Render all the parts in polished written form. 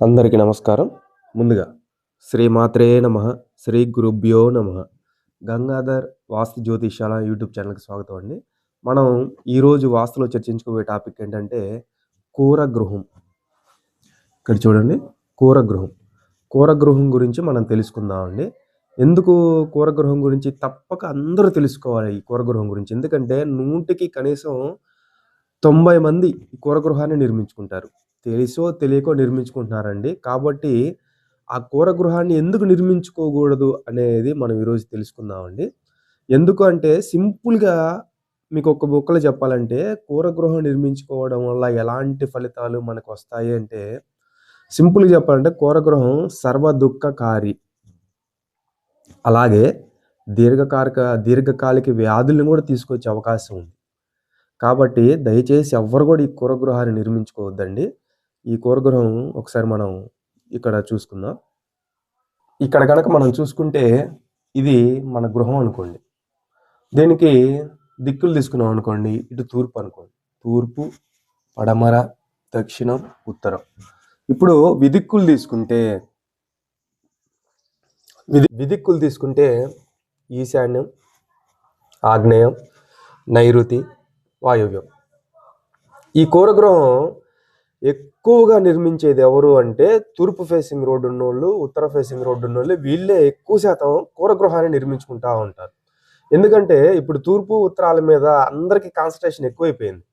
అందరికీ నమస్కారం. ముందుగా శ్రీమాత్రే నమః, శ్రీ గురుభ్యో నమః. గంగాధర్ వాస్తు జ్యోతిష్యాల యూట్యూబ్ ఛానల్‌కి స్వాగతం అండి. మనం ఈరోజు వాస్తులో చర్చించుకోబోయే టాపిక్ ఏంటంటే కూరగృహం. ఇక్కడ చూడండి, కూరగృహం. కూరగృహం గురించి మనం తెలుసుకుందామండి. ఎందుకు కూరగృహం గురించి తప్పక అందరూ తెలుసుకోవాలి ఈ కూరగృహం గురించి. ఎందుకంటే 100కి కనీసం 90 మంది ఈ కూరగృహాన్ని నిర్మించుకుంటారు. తెలిసో తెలియకో నిర్మించుకుంటున్నారండి. కాబట్టి ఆ కూరగృహాన్ని ఎందుకు నిర్మించుకోకూడదు అనేది మనం ఈరోజు తెలుసుకుందామండి. ఎందుకు అంటే సింపుల్‌గా మీకొక ముక్కలో చెప్పాలంటే కూరగృహం నిర్మించుకోవడం వల్ల ఎలాంటి ఫలితాలు మనకొస్తాయి అంటే సింపుల్‌గా చెప్పాలంటే కూరగృహం సర్వదుఃఖకారి. అలాగే దీర్ఘకాలిక వ్యాధులను కూడా తీసుకొచ్చే అవకాశం ఉంది. కాబట్టి దయచేసి ఎవ్వరు కూడా ఈ కూరగృహాన్ని నిర్మించుకోవద్దండి. ఈ కూరగృహం ఒకసారి మనం ఇక్కడ చూసుకుందాం. ఇక్కడ గనక మనం చూసుకుంటే ఇది మన గృహం అనుకోండి. దీనికి దిక్కులు తీసుకున్నాం అనుకోండి. ఇటు తూర్పు అనుకోండి. తూర్పు, పడమర, దక్షిణం, ఉత్తరం. ఇప్పుడు విదిక్కులు తీసుకుంటే ఈశాన్యం, ఆగ్నేయం, నైరుతి, వాయువ్యం. ఈ కూరగృహం ఎక్కువగా నిర్మించేది ఎవరు అంటే తూర్పు ఫేసింగ్ రోడ్డు ఉన్నోళ్ళు, ఉత్తర ఫేసింగ్ రోడ్డు ఉన్నోళ్ళు వీళ్ళే ఎక్కువ శాతం కూరగృహాన్ని నిర్మించుకుంటా ఉంటారు. ఎందుకంటే ఇప్పుడు తూర్పు ఉత్తరాల మీద అందరికీ కాన్సంట్రేషన్ ఎక్కువైపోయింది.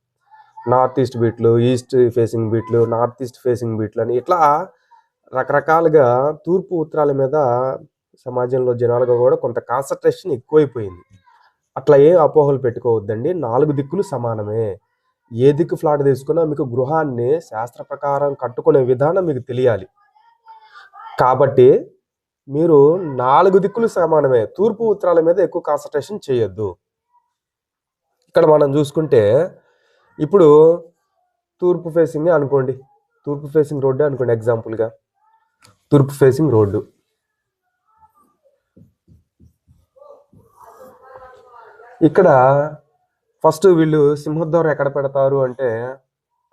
నార్త్ ఈస్ట్ బీట్లు, ఈస్ట్ ఫేసింగ్ బీట్లు, నార్త్ ఈస్ట్ ఫేసింగ్ బీట్లు అని ఇట్లా రకరకాలుగా తూర్పు ఉత్తరాల మీద సమాజంలో జనాలుగా కూడా కొంత కాన్సంట్రేషన్ ఎక్కువైపోయింది. అట్లా ఏ అపోహలు పెట్టుకోవద్దండి. 4 దిక్కులు సమానమే. ఏ దిక్కు ఫ్లాట్ తీసుకున్నా మీకు గృహాన్ని శాస్త్ర ప్రకారం కట్టుకునే విధానం మీకు తెలియాలి. కాబట్టి మీరు 4 దిక్కులు సమానమే. తూర్పు ఉత్తరాల మీద ఎక్కువ కాన్సంట్రేషన్ చేయొద్దు. ఇక్కడ మనం చూసుకుంటే ఇప్పుడు తూర్పు ఫేసింగ్ అనుకోండి. తూర్పు ఫేసింగ్ రోడ్డు అనుకోండి ఎగ్జాంపుల్గా. తూర్పు ఫేసింగ్ రోడ్డు. ఇక్కడ ఫస్ట్ వీళ్ళు సింహద్వారం ఎక్కడ పెడతారు అంటే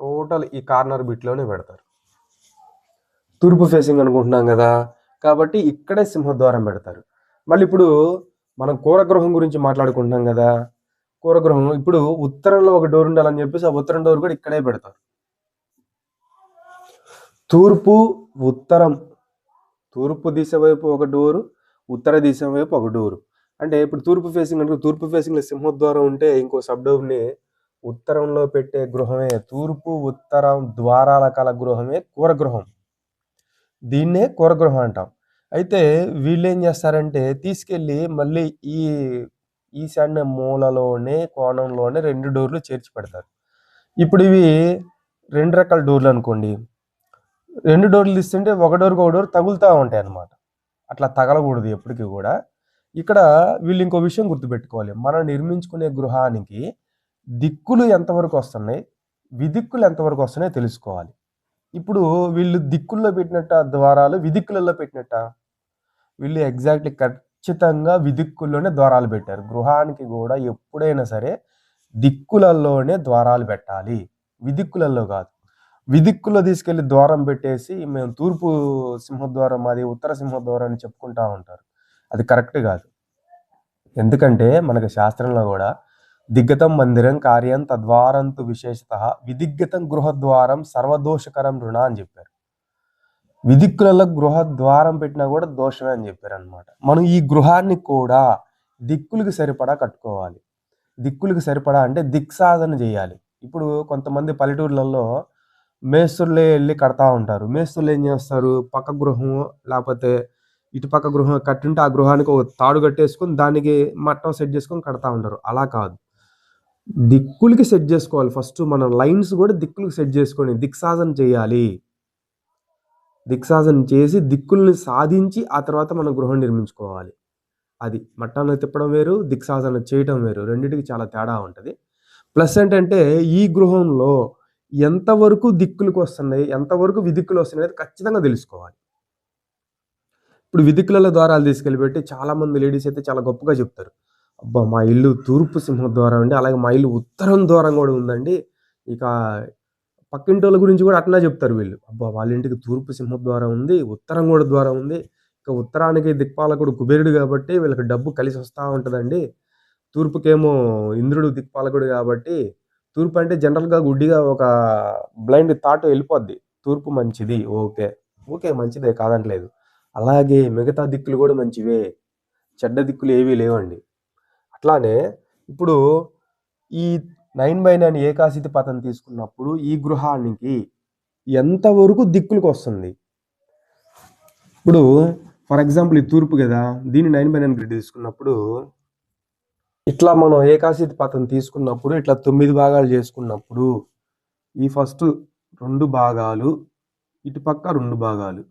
టోటల్ ఈ కార్నర్ బిట్లోనే పెడతారు. తూర్పు ఫేసింగ్ అనుకుంటున్నాం కదా, కాబట్టి ఇక్కడే సింహద్వారం పెడతారు. మళ్ళీ ఇప్పుడు మనం కూరగృహం గురించి మాట్లాడుకుంటున్నాం కదా. కూరగృహం ఇప్పుడు ఉత్తరంలో ఒక డోర్ ఉండాలని చెప్పేసి ఆ ఉత్తరం డోర్ కూడా ఇక్కడే పెడతారు. తూర్పు, ఉత్తరం, తూర్పు దిశ వైపు ఒక డోరు, ఉత్తర దిశ వైపు ఒక డోరు. అంటే ఇప్పుడు తూర్పు ఫేసింగ్ అంటే తూర్పు ఫేసింగ్లో సింహద్వారం ఉంటే ఇంకో సబ్ డోర్ని ఉత్తరంలో పెట్టే గృహమే తూర్పు ఉత్తరం ద్వారాల కల గృహమే కూరగృహం. దీన్నే కూరగృహం అంటాం. అయితే వీళ్ళు ఏం చేస్తారంటే తీసుకెళ్ళి మళ్ళీ ఈ ఈశాన్య మూలలోనే కోణంలోనే 2 డోర్లు చేర్చి పెడతారు. ఇప్పుడు ఇవి 2 రకాల డోర్లు అనుకోండి. 2 డోర్లు తీస్తుంటే ఒక డోర్కి ఒక డోర్ తగులుతూ ఉంటాయి అన్నమాట. అట్లా తగలకూడదు ఎప్పటికీ కూడా. ఇక్కడ వీళ్ళు ఇంకో విషయం గుర్తుపెట్టుకోవాలి. మనం నిర్మించుకునే గృహానికి దిక్కులు ఎంతవరకు వస్తున్నాయి, విదిక్కులు ఎంతవరకు వస్తున్నాయో తెలుసుకోవాలి. ఇప్పుడు వీళ్ళు దిక్కుల్లో పెట్టినట్ట ద్వారాలు విదిక్కులలో పెట్టినట్ట? వీళ్ళు ఎగ్జాక్ట్లీ ఖచ్చితంగా విదిక్కుల్లోనే ద్వారాలు పెట్టారు. గృహానికి కూడా ఎప్పుడైనా సరే దిక్కులలోనే ద్వారాలు పెట్టాలి, విదిక్కులలో కాదు. విదిక్కుల్లో తీసుకెళ్లి ద్వారం పెట్టేసి మేము తూర్పు సింహద్వారం అది ఉత్తర సింహద్వారం అని చెప్పుకుంటా ఉంటారు. అది కరెక్ట్ కాదు. ఎందుకంటే మనకి శాస్త్రంలో కూడా దిగ్గతం మందిరం కార్యం తద్వారంతు విశేషతః విదిగ్గతం గృహద్వారం సర్వదోషకరం రుణ అని చెప్పారు. విదిక్కులలో గృహద్వారం పెట్టినా కూడా దోషమే అని చెప్పారు అనమాట. మనం ఈ గృహాన్ని కూడా దిక్కులకు సరిపడా కట్టుకోవాలి. దిక్కులకు సరిపడా అంటే దిక్సాధన చేయాలి. ఇప్పుడు కొంతమంది పల్లెటూర్లలో మేస్తులే వెళ్ళి కడతా ఉంటారు. మేస్తులు ఏం చేస్తారు, పక్క గృహం లేకపోతే ఇటుపక్క గృహం కట్టుంటే ఆ గృహానికి ఒక తాడు కట్టేసుకొని దానికి మట్టం సెట్ చేసుకొని కడతా ఉంటారు. అలా కాదు, దిక్కులకి సెట్ చేసుకోవాలి. ఫస్ట్ మనం లైన్స్ కూడా దిక్కులకు సెట్ చేసుకొని దిక్సాధన చేయాలి. దిక్సాధన చేసి దిక్కుల్ని సాధించి ఆ తర్వాత మనం గృహం నిర్మించుకోవాలి. అది మట్టాన్ని తిప్పడం వేరు, దిక్సాధన చేయటం వేరు. రెండింటికి చాలా తేడా ఉంటుంది. ప్లస్ ఏంటంటే ఈ గృహంలో ఎంతవరకు దిక్కులకు వస్తున్నాయి, ఎంతవరకు విదిక్కులు వస్తున్నాయి అనేది ఖచ్చితంగా తెలుసుకోవాలి. ఇప్పుడు విదిక్కులలో ద్వారాలు తీసుకెళ్ళిపెట్టి చాలామంది లేడీస్ అయితే చాలా గొప్పగా చెప్తారు. అబ్బా మా ఇల్లు తూర్పు సింహద్వారం అండి, అలాగే మా ఇల్లు ఉత్తరం ద్వారం కూడా ఉందండి, ఇక పక్కింటోళ్ళ గురించి కూడా అట్లా చెప్తారు వీళ్ళు. అబ్బా! వాళ్ళ ఇంటికి తూర్పు సింహద్వారం ఉంది, ఉత్తరం కూడా ద్వారం ఉంది. ఇక ఉత్తరానికి దిక్పాలకుడు కుబేరుడు కాబట్టి వీళ్ళకి డబ్బు కలిసి వస్తా ఉంటదండి. తూర్పుకేమో ఇంద్రుడు దిక్పాలకుడు కాబట్టి తూర్పు అంటే జనరల్‌గా గుడ్డిగా ఒక బ్లైండ్ థాట్ వెళ్ళిపోద్ది. తూర్పు మంచిది. ఓకే. ఓకే. మంచిదే కాదనట్లేదు. అలాగే మిగతా దిక్కులు కూడా మంచివే. చెడ్డ దిక్కులు ఏవీ లేవండి. అట్లానే ఇప్పుడు ఈ 9/9 ఏకాశితి పథం తీసుకున్నప్పుడు ఈ గృహానికి ఎంతవరకు దిక్కులకొస్తుంది? ఇప్పుడు ఫర్ ఎగ్జాంపుల్ ఇది తూర్పు గదా! దీన్ని 9/9 గ్రిడ్ తీసుకున్నప్పుడు ఇట్లా మనం ఏకాశితి పథం తీసుకున్నప్పుడు ఇట్లా 9 భాగాలు చేసుకున్నప్పుడు ఈ ఫస్ట్ 2 భాగాలు, ఇటు పక్క 2 భాగాలు.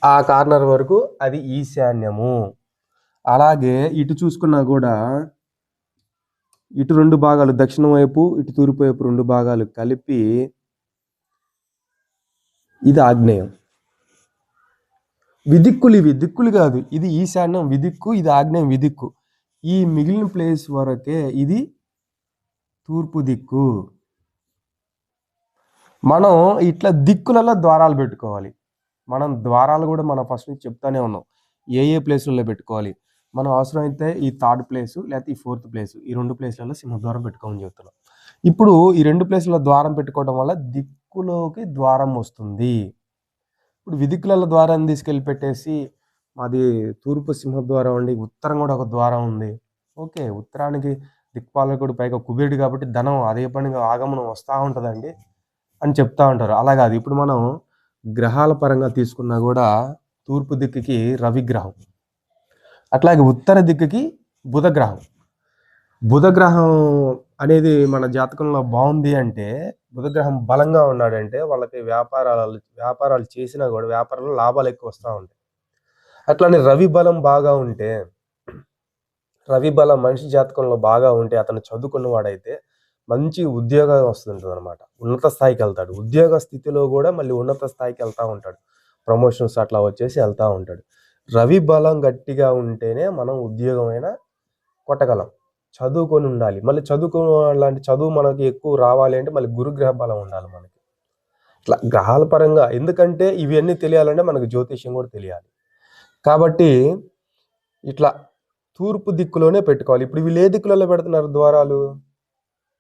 ఆ కార్నర్ వరకు అది ఈశాన్యము. అలాగే ఇటు చూసుకున్నా కూడా ఇటు 2 భాగాలు దక్షిణం వైపు, ఇటు తూర్పు వైపు 2 భాగాలు కలిపి ఇది ఆగ్నేయం. విదిక్కులు ఇవి దిక్కులు కాదు. ఇది ఈశాన్యం విదిక్కు, ఇది ఆగ్నేయం విదిక్కు. ఈ మిగిలిన ప్లేస్ వరకే ఇది తూర్పు దిక్కు. మనం ఇట్లా దిక్కులలో ద్వారాలు పెట్టుకోవాలి. మనం ద్వారాలు కూడా మనం ఫస్ట్ నుంచి చెప్తానే ఉన్నాం. ఏ ప్లేసులలో పెట్టుకోవాలి. మనం అవసరమైతే ఈ 3rd ప్లేసు లేకపోతే ఈ 4th ప్లేసు ఈ 2 ప్లేసులలో సింహద్వారం పెట్టుకోమని చెప్తున్నాం. ఇప్పుడు ఈ 2 ప్లేసులలో ద్వారం పెట్టుకోవడం వల్ల దిక్కులోకి ద్వారం వస్తుంది. ఇప్పుడు విదిక్కులలో ద్వారాన్ని తీసుకెళ్ళి పెట్టేసి మాది తూర్పు సింహద్వారం అండి, ఉత్తరం కూడా ఒక ద్వారం ఉంది. ఓకే. ఉత్తరానికి దిక్పాలకుడు పైగా కుబేరుడు కాబట్టి ధనం అదే పనిగా ఆగమనం వస్తూ ఉంటుందండి అని చెప్తా ఉంటారు. అలా కాదు. ఇప్పుడు మనం గ్రహాల పరంగా తీసుకున్నా కూడా తూర్పు దిక్కుకి రవిగ్రహం, అట్లాగే ఉత్తర దిక్కుకి బుధగ్రహం. బుధగ్రహం అనేది మన జాతకంలో బాగుంది అంటే, బుధగ్రహం బలంగా ఉన్నాడంటే వాళ్ళకి వ్యాపారాలు చేసినా కూడా వ్యాపారంలో లాభాలు ఎక్కువ వస్తూ ఉంటాయి. అట్లానే రవి బలం బాగా ఉంటే, రవి బలం మనిషి జాతకంలో బాగా ఉంటే అతను చదువుకున్నవాడైతే మంచి ఉద్యోగం వస్తుంటుంది అనమాట. ఉన్నత స్థాయికి వెళ్తాడు. ఉద్యోగ స్థితిలో కూడా మళ్ళీ ఉన్నత స్థాయికి వెళ్తూ ఉంటాడు. ప్రమోషన్స్ అట్లా వచ్చేసి వెళ్తూ ఉంటాడు. రవి బలం గట్టిగా ఉంటేనే మనం ఉద్యోగమైనా కొట్టగలం. చదువుకొని ఉండాలి. మళ్ళీ లాంటి చదువు మనకి ఎక్కువ రావాలి అంటే మళ్ళీ గురుగ్రహ బలం ఉండాలి మనకి. ఇట్లా గ్రహాల పరంగా, ఎందుకంటే ఇవన్నీ తెలియాలంటే మనకు జ్యోతిష్యం కూడా తెలియాలి. కాబట్టి ఇట్లా తూర్పు దిక్కులోనే పెట్టుకోవాలి. ఇప్పుడు వీళ్ళు ఏ దిక్కులలో పెడుతున్నారు ద్వారాలు?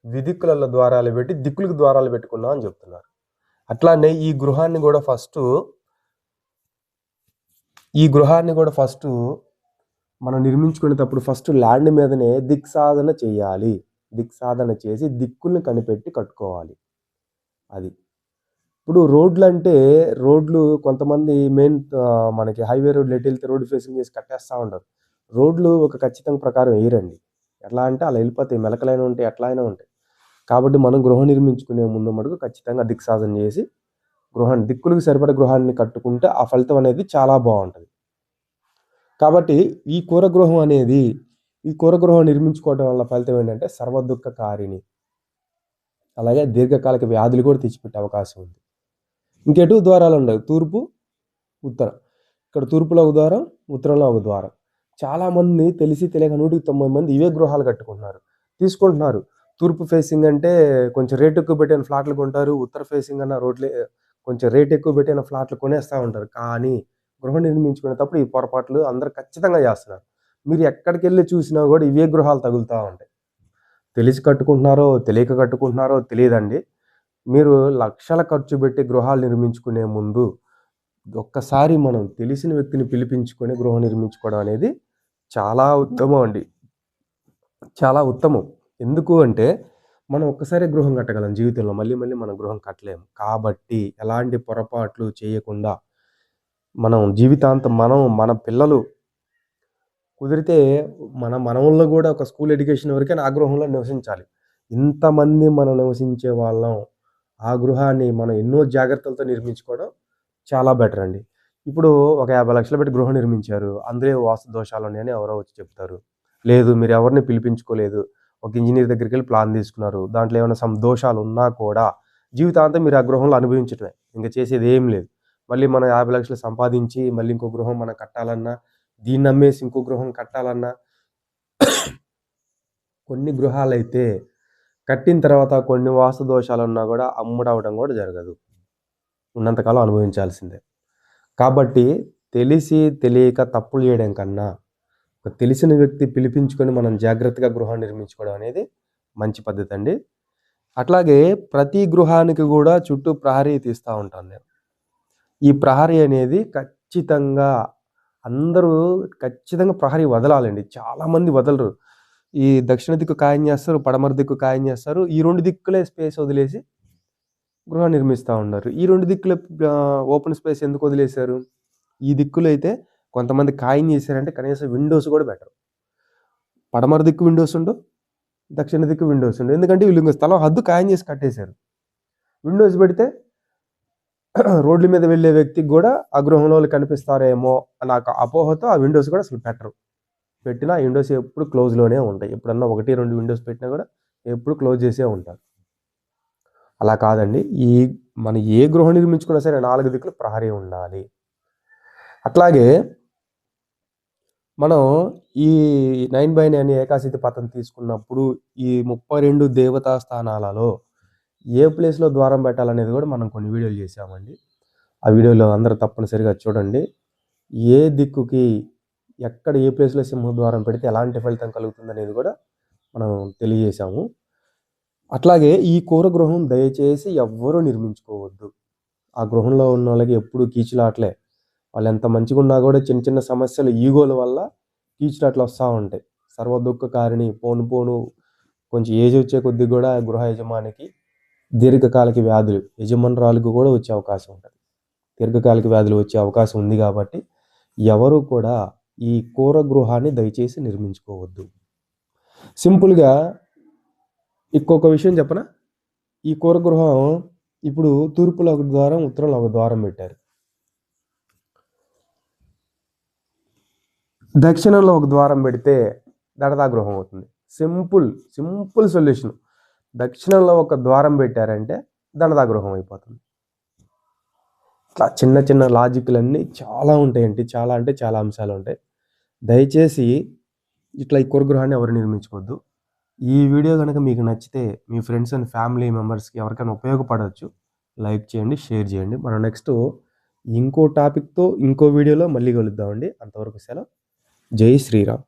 విదిక్కులలో ద్వారాలు పెట్టి దిక్కులకు ద్వారాలు పెట్టుకున్నాం అని చెప్తున్నారు. అట్లానే ఈ గృహాన్ని కూడా ఫస్ట్ మనం నిర్మించుకునేటప్పుడు ఫస్ట్ ల్యాండ్ మీదనే దిక్సాధన చేయాలి. దిక్సాధన చేసి దిక్కుల్ని కనిపెట్టి కట్టుకోవాలి. అది. ఇప్పుడు రోడ్లు కొంతమంది మనకి హైవే రోడ్లు ఎటు వెళ్తే రోడ్డు ఫేసింగ్ చేసి కట్టేస్తూ ఉంటారు. రోడ్లు ఒక ఖచ్చితంగా ప్రకారం వేయరండి. ఎట్లా అంటే అలా వెళ్ళిపోతాయి. మెలకలైనా ఉంటాయి, ఎట్లా అయినా ఉంటాయి. కాబట్టి మనం గృహం నిర్మించుకునే ముందు మటుకు ఖచ్చితంగా దిక్సాధన చేసి దిక్కులకు సరిపడే గృహాన్ని కట్టుకుంటే ఆ ఫలితం అనేది చాలా బాగుంటుంది. కాబట్టి ఈ కూరగృహం నిర్మించుకోవడం వల్ల ఫలితం ఏంటంటే సర్వదుఃఖకారిణి. అలాగే దీర్ఘకాలిక వ్యాధులు కూడా తెచ్చిపెట్టే అవకాశం ఉంది. ఇంకెటు ద్వారాలు ఉండవు. తూర్పు, ఉత్తరం. ఇక్కడ తూర్పులో ఒక ద్వారం, ఉత్తరంలో ఒక ద్వారం. చాలామంది తెలిసి తెలియక 190 మంది ఇవే గృహాలు తీసుకుంటున్నారు. తూర్పు ఫేసింగ్ అంటే కొంచెం రేట్ ఎక్కువ పెట్టిన ఫ్లాట్లు కొంటారు. ఉత్తర ఫేసింగ్ అన్న కొంచెం రేట్ ఎక్కువ పెట్టిన ఫ్లాట్లు కొనేస్తూ ఉంటారు. కానీ గృహం నిర్మించుకునేటప్పుడు ఈ పొరపాట్లు అందరూ ఖచ్చితంగా చేస్తున్నారు. మీరు ఎక్కడికి వెళ్ళి చూసినా కూడా ఇవే గృహాలు తగులుతూ ఉంటాయి. తెలిసి కట్టుకుంటున్నారో తెలియక కట్టుకుంటున్నారో తెలియదండి. మీరు లక్షల ఖర్చు పెట్టి గృహాలు నిర్మించుకునే ముందు ఒక్కసారి మనం తెలిసిన వ్యక్తిని పిలిపించుకొని గృహం నిర్మించుకోవడం అనేది చాలా ఉత్తమం అండి. చాలా ఉత్తమం. ఎందుకు అంటే మనం ఒక్కసారి గృహం కట్టగలం జీవితంలో. మళ్ళీ మనం గృహం కట్టలేము. కాబట్టి ఎలాంటి పొరపాట్లు చేయకుండా మనం జీవితాంతం మన పిల్లలు కుదిరితే మన మనవల్లో కూడా ఒక స్కూల్ ఎడ్యుకేషన్ వరకైనా ఆ గృహంలో నివసించాలి. ఇంతమంది మనం నివసించే వాళ్ళం ఆ గృహాన్ని మనం ఎన్నో జాగ్రత్తలతో నిర్మించుకోవడం చాలా బెటర్ అండి. ఇప్పుడు ఒక 50 లక్షలు పెట్టి గృహం నిర్మించారు. అందులో వాస్తు దోషాలు ఉన్నాయని ఎవరో వచ్చి చెప్తారు. లేదు, మీరు ఎవరిని పిలిపించుకోలేదు. ఒక ఇంజనీర్ దగ్గరికి వెళ్ళి ప్లాన్ తీసుకున్నారు. దాంట్లో ఏమైనా దోషాలు ఉన్నా కూడా జీవితాంతం మీరు ఆ గృహంలో అనుభవించటమే. ఇంకా చేసేది ఏం లేదు. మళ్ళీ మనం 50 లక్షలు సంపాదించి మళ్ళీ ఇంకో గృహం మనం కట్టాలన్నా, దీన్ని అమ్మేసి ఇంకో గృహం కట్టాలన్నా కొన్ని గృహాలైతే కట్టిన తర్వాత కొన్ని వాస్తు దోషాలు ఉన్నా కూడా అమ్ముడవడం కూడా జరగదు, ఉన్నంతకాలం అనుభవించాల్సిందే. కాబట్టి తెలిసి తెలియక తప్పులు చేయడం కన్నా ఒక తెలిసిన వ్యక్తి పిలిపించుకొని మనం జాగ్రత్తగా గృహాన్ని నిర్మించుకోవడం అనేది మంచి పద్ధతి అండి. అట్లాగే ప్రతి గృహానికి కూడా చుట్టూ ప్రహరీ తీస్తూ ఉంటాను నేను. ఈ ప్రహరీ అనేది ఖచ్చితంగా అందరూ ప్రహరీ వదలాలండి. చాలామంది వదలరు. ఈ దక్షిణ దిక్కు ఖాయం చేస్తారు, పడమర దిక్కు ఖాయం చేస్తారు. ఈ 2 దిక్కులే స్పేస్ వదిలేసి గృహం నిర్మిస్తూ ఉన్నారు. ఈ 2 దిక్కుల ఓపెన్ స్పేస్ ఎందుకు వదిలేశారు? ఈ దిక్కులో అయితే కొంతమంది ఖాయం చేశారంటే కనీసం విండోస్ కూడా పెట్టరు. పడమర దిక్కు విండోస్ ఉండవు, దక్షిణ దిక్కు విండోస్ ఉండవు. ఎందుకంటే వీళ్ళు ఇంకా స్థలం హద్దు ఖాయం చేసి కట్టేశారు. విండోస్ పెడితే రోడ్ల మీద వెళ్ళే వ్యక్తికి కూడా ఆ గృహంలో కనిపిస్తారేమో అన్న అపోహతో ఆ విండోస్ కూడా అసలు పెట్టరు. పెట్టినా ఆ విండోస్ ఎప్పుడు క్లోజ్లోనే ఉంటాయి. ఎప్పుడన్నా 1-2 విండోస్ పెట్టినా కూడా ఎప్పుడు క్లోజ్ చేసే ఉంటారు. అలా కాదండి, మనం ఏ గృహం నిర్మించుకున్నా సరే 4 దిక్కులు ప్రహరీ ఉండాలి. అట్లాగే మనం ఈ 9/9 ఏకాశితి పథం తీసుకున్నప్పుడు ఈ 32 దేవతా స్థానాలలో ఏ ప్లేస్లో ద్వారం పెట్టాలనేది కూడా మనం కొన్ని వీడియోలు చేసామండి. ఆ వీడియోలో అందరూ తప్పనిసరిగా చూడండి. ఏ దిక్కుకి ఎక్కడ ఏ ప్లేస్లో సింహద్వారం పెడితే ఎలాంటి ఫలితం కలుగుతుంది అనేది కూడా మనం తెలియజేశాము. అట్లాగే ఈ కూర గృహం దయచేసి ఎవ్వరూ నిర్మించుకోవద్దు. ఆ గృహంలో ఉన్న వాళ్ళకి ఎప్పుడు కీచులాట్లే. వాళ్ళు ఎంత మంచిగా ఉన్నా కూడా చిన్న చిన్న సమస్యలు ఈగోల వల్ల కీచులాట్లు వస్తూ ఉంటాయి. సర్వదుఃఖకారిణి పోను కొంచెం ఏజ్ వచ్చే కొద్దీ కూడా గృహ యజమానికి దీర్ఘకాలిక వ్యాధులు యజమానురాలకు కూడా వచ్చే అవకాశం ఉంటుంది. దీర్ఘకాలిక వ్యాధులు వచ్చే అవకాశం ఉంది కాబట్టి ఎవరు కూడా ఈ కూర గృహాన్ని దయచేసి నిర్మించుకోవద్దు. సింపుల్గా ఇంకొక విషయం చెప్పనా? ఈ కూర గృహం ఇప్పుడు తూర్పులో ఒక ద్వారం, ఉత్తరంలో ఒక ద్వారం పెట్టారు. దక్షిణంలో ఒక ద్వారం పెడితే దడదా గృహం అవుతుంది. Simple solution. దక్షిణంలో ఒక ద్వారం పెట్టారంటే దడదా గృహం అయిపోతుంది. ఇట్లా చిన్న చిన్న లాజిక్లన్నీ చాలా ఉంటాయండి. చాలా అంటే చాలా అంశాలు ఉంటాయి. దయచేసి ఇట్లా ఈ కూర గృహాన్ని ఎవరు నిర్మించుకోవద్దు. ఈ వీడియో కనుక మీకు నచ్చితే మీ ఫ్రెండ్స్ అండ్ ఫ్యామిలీ మెంబర్స్కి ఎవరికైనా ఉపయోగపడవచ్చు. లైక్ చేయండి, షేర్ చేయండి. మనం నెక్స్ట్ ఇంకో టాపిక్తో ఇంకో వీడియోలో మళ్ళీ కలుద్దామండి. అంతవరకు సెలవు. జై శ్రీరామ్.